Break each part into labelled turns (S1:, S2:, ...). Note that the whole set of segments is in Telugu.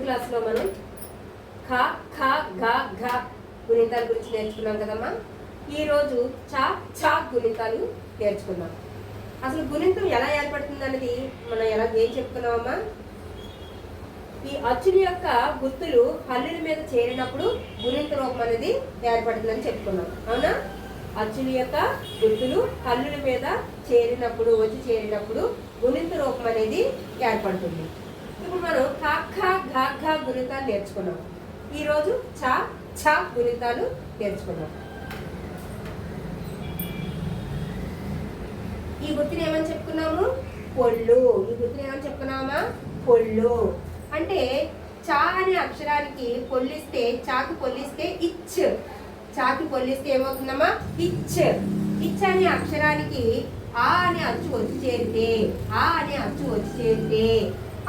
S1: క్లాస్లో మనం ఖ ఖ ఘ ఘ గుణితాల గురించి నేర్చుకున్నాం కదమ్మా. ఈరోజు చ ఛ గుణితాలు నేర్చుకున్నాం. అసలు గుణితం ఎలా ఏర్పడుతుంది అనేది మనం ఏం చెప్పుకున్నామమ్మా. ఈ అచ్చుల యొక్క గుర్తులు హల్లుల మీద చేరినప్పుడు గుణిత రూపం అనేది ఏర్పడుతుందని చెప్పుకున్నాం, అవునా? అచ్చుల యొక్క గుర్తులు హల్లుల మీద చేరినప్పుడు గుణిత రూపం అనేది ఏర్పడుతుంది. ఇప్పుడు మనం క ఖ ఘ ఘ గుణితాలు నేర్చుకున్నాం. ఈరోజు చ ఛ గుణితాలు నేర్చుకున్నాం. ఈ గుర్తుని ఏమని చెప్పుకున్నాము? పొళ్ళు. ఈ గుర్తుని ఏమని చెప్పుకున్నామా? పొళ్ళు. అంటే చ అనే అక్షరానికి పొల్లిస్తే, చాకి పొల్లిస్తే ఇచ్. చాకి పొల్లిస్తే ఏమవుతుందమ్మా? ఇచ్. ఇచ్ అనే అక్షరానికి ఆ అనే అచ్చు వచ్చి చేరితే,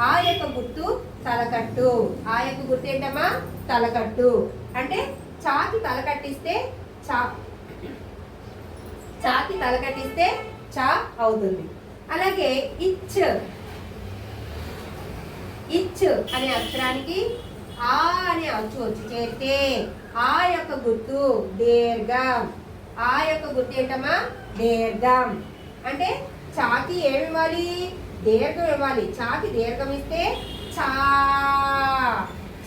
S1: ఆ యొక్క గుర్తు తలకట్టు. ఆ యొక్క గుర్తు ఏంటమ్మా? తలకట్టు. అంటే చాకి తలకట్టిస్తే చాకి తలకట్టిస్తే చ అవుతుంది. అలాగే ఇచ్ అనే అక్షరానికి ఆ అనే అచ్చు వచ్చి చేరితే ఆ యొక్క గుర్తు దీర్ఘం. ఆ యొక్క గుర్తు ఏంటమ్మా? దీర్ఘం. అంటే చాకి ఏమి ఇవ్వాలి? దీర్ఘం ఇవ్వాలి. చాకి దీర్ఘం ఇస్తే చా.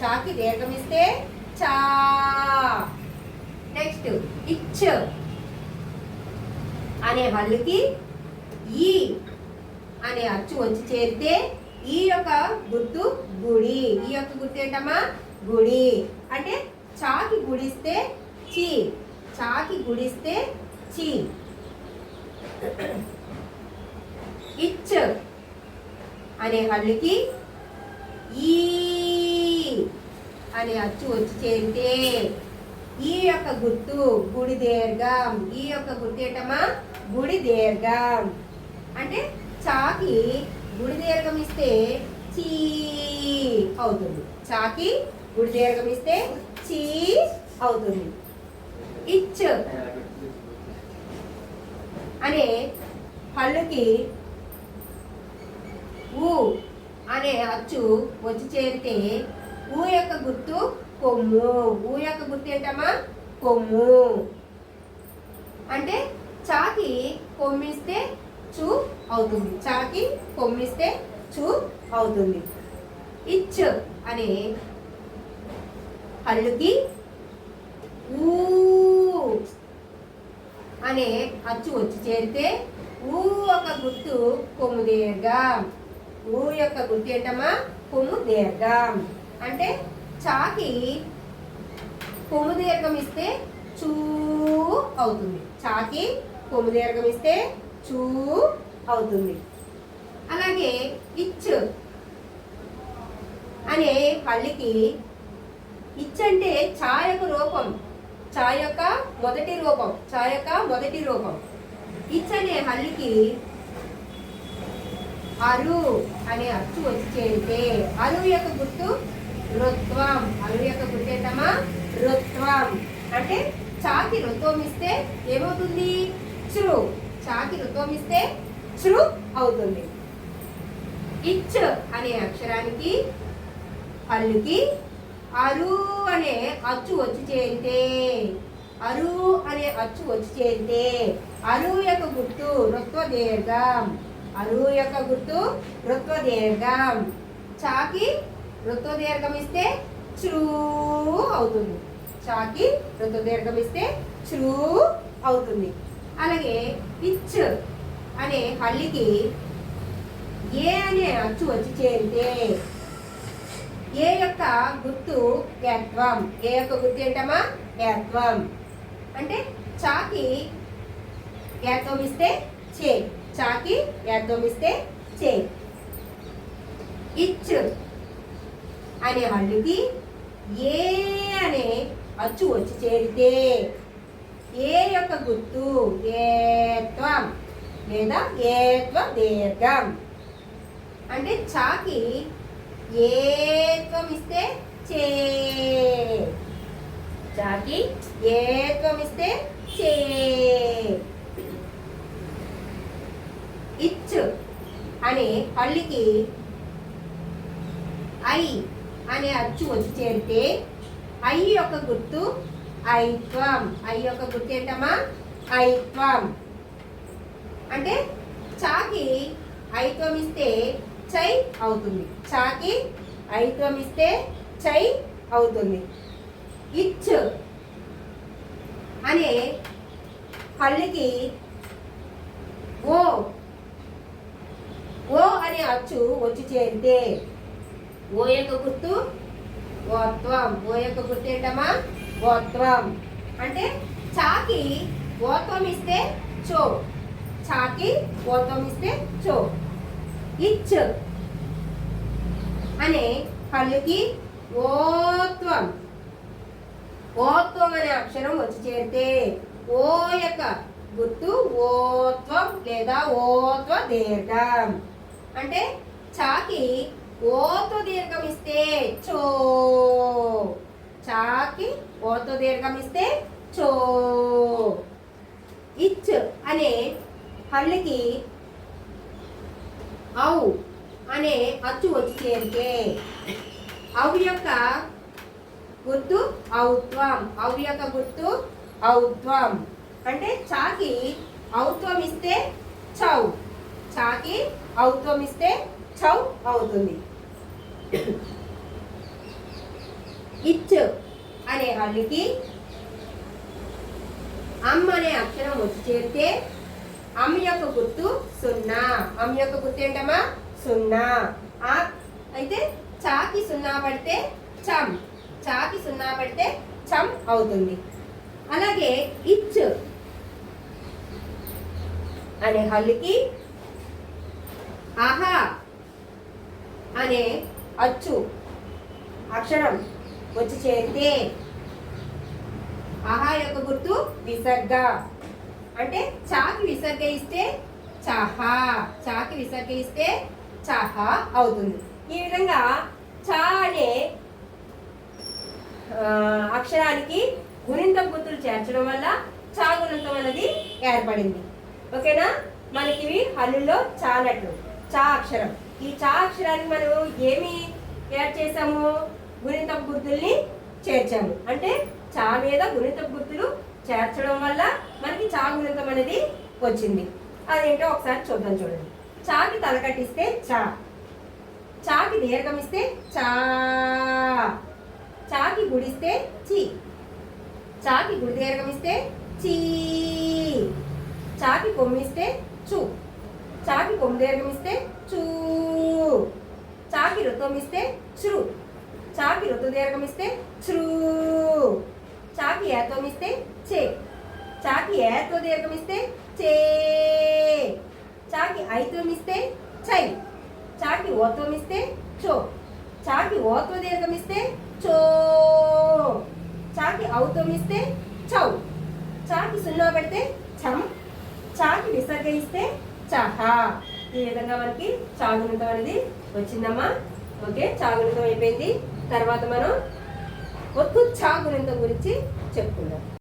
S1: చాకి దీర్ఘం ఇస్తే చా. నెక్స్ట్ ఇచ్ అనే హల్లుకి ఈ అనే అచ్చు వచ్చి చేరితే ఈ యొక్క గుర్తు గుడి. ఈ యొక్క గుర్తు ఏంటమ్మా? గుడి. అంటే చాకి గుడిస్తే చి. చాకి గుడిస్తే చి. ఇచ్ అనే హల్లుకి ఈ అనే అచ్చు వచ్చి చేరితే ఈ యొక్క గుర్తు గుడి దీర్ఘం. ఈ యొక్క గుర్తు ఏంటమ్మా? గుడి దీర్ఘం. అంటే చాకి గుడి దీర్ఘం ఇస్తే చీ అవుతుంది. చాకి గుడి దీర్ఘం ఇస్తే చీ అవుతుంది. ఇచ్ అనే హల్లుకి ఊ అనే అచ్చు వచ్చి చేరితే ఊ యొక్క గుర్తు కొమ్ము. ఊ యొక్క గుర్తు ఏంటమ్మా? కొమ్ము. అంటే చాకి కొమ్మిస్తే చూ అవుతుంది. చాకి కొమ్మిస్తే చూ అవుతుంది. ఇచ్ అనే హల్లుకి ఊ అనే అచ్చు వచ్చి చేరితే ఊ ఒక గుర్తు కొమ్ము దీర్ఘం. ఊ యొక్క గుర్తు ఏంటమ్మా? కొమ్ము దీర్ఘం. అంటే చాకి కొమ్ము దీర్ఘం ఇస్తే చూ అవుతుంది. చాకి కొమ్ము దీర్ఘం ఇస్తే చూ అవుతుంది. అలాగే ఇచ్ అనే హల్లుకి ఇచ్ అంటే చా యొక్క రూపం. చా యొక్క మొదటి రూపం. ఇచ్ అనే హల్లుకి అరు అనే అచ్చు వచ్చి చేరితే అరు యొక్క గుర్తు రుత్వం. అరు యొక్క గుర్తు ఏంటమ్మా? రుత్వం. అంటే చాకి రుత్వం ఇస్తే ఏమవుతుంది? చ్రు. చాకి రుత్వం ఇస్తే చ్రు అవుతుంది. ఇచ్ అనే అక్షరానికి హల్లుకి అరు అనే అచ్చు వచ్చి చేరితే అరు యొక్క గుర్తు రుత్వ దీర్ఘం. అరు యొక్క గుర్తు రుత్వ దీర్ఘం. చాకి రుత్వ దీర్ఘం ఇస్తే చ్రూ అవుతుంది. చాకి రుత్వ దీర్ఘం ఇస్తే చ్రూ అవుతుంది. అలాగే ఇచ్ అనే హల్లుకి ఏ అనే అచ్చు వచ్చి చేరితే ఏ యొక్క గుర్తు ఏత్వం. ఏ యొక్క గుర్తు ఏంటమ్మా? ఏత్వం. అంటే చాకి ఏత్వం ఇస్తే చే. చాకి ఏత్వం ఇస్తే చే. ఇచ్ అనే హల్లుకి ఏ అనే అచ్చు వచ్చి చేరితే ఏ యొక్క గుర్తు ఏత్వం లేదా ఏత్వ దీర్ఘం. అంటే చాకి ఏత్వం ఇస్తే చే. చాకి ఏత్వం ఇస్తే చే. ఇచ్ అనే హల్లుకి ఐ అనే అచ్చు వచ్చి చేరితే ఐ యొక్క గుర్తు ఐత్వం. ఐ యొక్క గుర్తు ఏంటమ్మా? ఐత్వం. అంటే చాకి ఐత్వం ఇస్తే చై అవుతుంది. చాకి ఐత్వం ఇస్తే చై అవుతుంది. ఇచ్ అనే హల్లుకి ఓ అనే అచ్చు వచ్చి చేరితే ఓ యొక్క గుర్తు ఓత్వం. ఓ యొక్క గుర్తు ఏంటమ్మా? ఓత్వం. అంటే చాకి ఓత్వం ఇస్తే చో. చాకి ఓత్వం ఇస్తే చో. ఇచ్ అనే హల్లుకి ఓత్వం. ఓత్వం అనే అక్షరం వచ్చి చేరితే ఓ యొక్క గుర్తు ఓత్వం లేదా ఓత్వ దీర్ఘం. అంటే చాకి ఓత్వ దీర్ఘం ఇస్తే చో. చాకి ఓత్వ దీర్ఘం ఇస్తే చో. ఇచ్ అనే హల్లుకి ఔ అనే అచ్చు వచ్చి చేరితే ఔ యొక్క గుర్తు ఔత్వం. ఔ యొక్క గుర్తు ఔత్వం. అంటే చాకి ఔత్వం ఇస్తే చౌ. చాకి ఔత్వం ఇస్తే చౌ అవుతుంది. ఇచ్ అనే హల్లుకి అమ్ అనే అక్షరం వచ్చి చేరితే అమ్ యొక్క గుర్తు సున్నా. అమ్ యొక్క గుర్తు ఏంటమ్మా? సున్నా. అయితే చాకి సున్నా పడితే చం. చాకి సున్నా పడితే చం అవుతుంది. అలాగే ఇచ్ అనే హల్లుకి ఆహా అనే అచ్చు అక్షరం వచ్చి చేరితే ఆహా యొక్క గుర్తు విసర్గ. అంటే చాకి విసర్గ ఇస్తే చహా. చాకి విసర్గ ఇస్తే చహా అవుతుంది. ఈ విధంగా చా అనే అక్షరానికి గుణింతం గుర్తులు చేర్చడం వల్ల చా గుణింతం అనేది ఏర్పడింది. ఓకేనా? మనకి ఇవి హల్లుల్లో చానట్లు. చా అక్షరం. ఈ చా అక్షరానికి మనం ఏమి యాడ్ చేసాము? గుణింతం గుర్తుల్ని చేర్చాము. అంటే చా మీద గుణింతం గుర్తులు చేర్చడం వల్ల మనకి చా గుణింతం అనేది వచ్చింది. అదేంటో ఒకసారి చూద్దాం. చూడండి. చాకి తల కట్టిస్తే చా. చాకి దీర్ఘం ఇస్తే చా. చాకి గుడిస్తే చి. చాకి గుడి దీర్ఘం ఇస్తే చీ. చాకి కొమ్మిస్తే చు. చాకి కొమ్ము దీర్ఘం ఇస్తే చూ. చాకి రుత్వం ఇస్తే శ్రు. చాకి రుతు దీర్ఘం ఇస్తే శ్రూ. చాకి ఏత్వం ఇస్తే చే. చాకి ఏత్వ దీర్ఘం ఇస్తే చే. చాకి ఐత్వం ఇస్తే చై. చాకి ఓత్వం ఇస్తే చో. చాకి ఓత్వ దీర్ఘం ఇస్తే చో. చాకి ఔత్వం ఇస్తే చౌ. చాకి సున్నా పెడితే చం. చాకి విసర్గ ఇస్తే చహా. ఈ విధంగా మనకి చాగుణితం అనేది వచ్చిందమ్మా. ఓకే, చాగుణితం అయిపోయింది. తర్వాత మనం ఒత్తు చాగుణితం గురించి చెప్పుకుందాం.